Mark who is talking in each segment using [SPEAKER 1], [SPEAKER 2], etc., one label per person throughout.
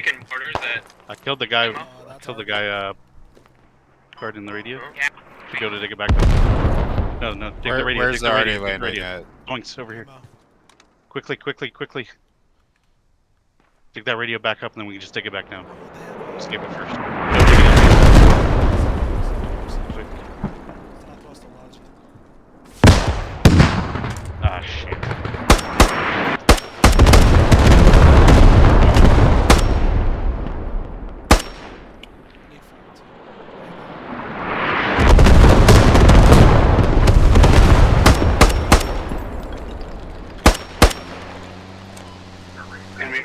[SPEAKER 1] making mortars at...
[SPEAKER 2] I killed the guy.
[SPEAKER 1] Ammo?
[SPEAKER 2] I killed the guy guarding the radio.
[SPEAKER 1] Yeah.
[SPEAKER 2] Should go to dig it back up. No, no, dig the radio.
[SPEAKER 3] Where's
[SPEAKER 2] dig
[SPEAKER 3] the
[SPEAKER 2] the
[SPEAKER 3] already
[SPEAKER 2] radio, dig the
[SPEAKER 3] landing
[SPEAKER 2] radio.
[SPEAKER 3] at?
[SPEAKER 2] Points over here. Quickly, quickly, quickly. Dig that radio back up and then we can just dig it back down. Escape it first. No, dig it up. Quick. Ah, shit.
[SPEAKER 1] Can we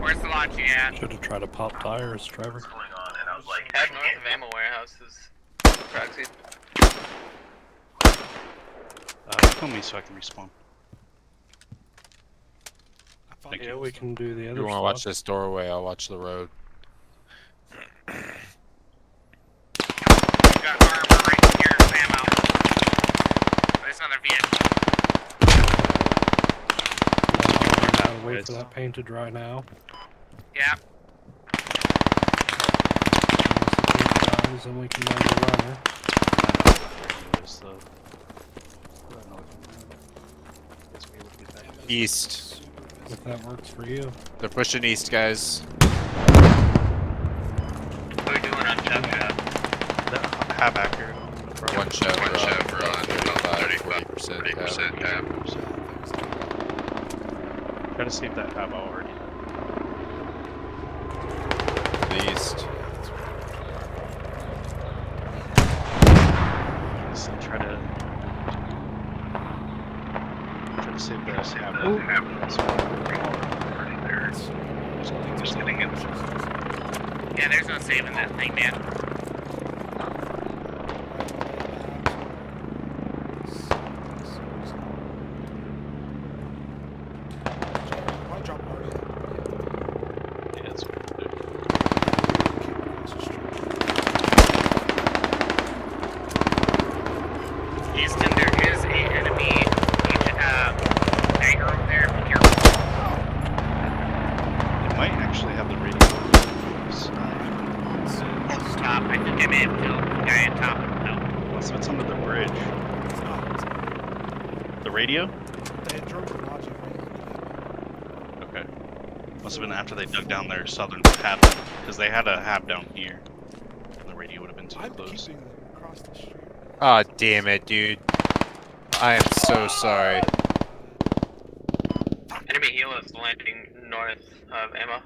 [SPEAKER 1] Where's the launching at?
[SPEAKER 4] Should have tried to pop tires, Trevor.
[SPEAKER 1] Head north of ammo warehouses. Proxy.
[SPEAKER 2] Kill me so I can respawn.
[SPEAKER 4] Yeah, we can do the other
[SPEAKER 3] You want to
[SPEAKER 4] stuff.
[SPEAKER 3] watch this doorway? I'll watch the road.
[SPEAKER 1] Got armor right here, ammo. There's another vehicle.
[SPEAKER 4] Gotta wait for that paint to dry now.
[SPEAKER 1] Yeah.
[SPEAKER 4] Once the paint dries, then we can run the runner.
[SPEAKER 3] East.
[SPEAKER 4] If that works for you.
[SPEAKER 3] They're pushing east, guys.
[SPEAKER 1] What are we doing on Chef Shop?
[SPEAKER 2] Have accurate.
[SPEAKER 3] One shot.
[SPEAKER 5] One shot, we're on
[SPEAKER 3] 40%
[SPEAKER 5] 40% tab.
[SPEAKER 2] Try to save that hab already.
[SPEAKER 3] The east.
[SPEAKER 2] So try to save the hab.
[SPEAKER 5] Just getting it.
[SPEAKER 1] Yeah, there's no saving that thing, man.
[SPEAKER 2] Yeah, it's good.
[SPEAKER 1] Houston, there is an enemy hangar over there. Be careful.
[SPEAKER 2] It might actually have the radio.
[SPEAKER 1] Top. I think I may have killed the guy at top. No.
[SPEAKER 2] Unless it's under the bridge. The radio? Okay. Must have been after they dug down their southern hab, because they had a hab down here. And the radio would have been too close.
[SPEAKER 3] Aw, damn it, dude. I am so sorry.
[SPEAKER 1] Enemy helos landing north of Emma.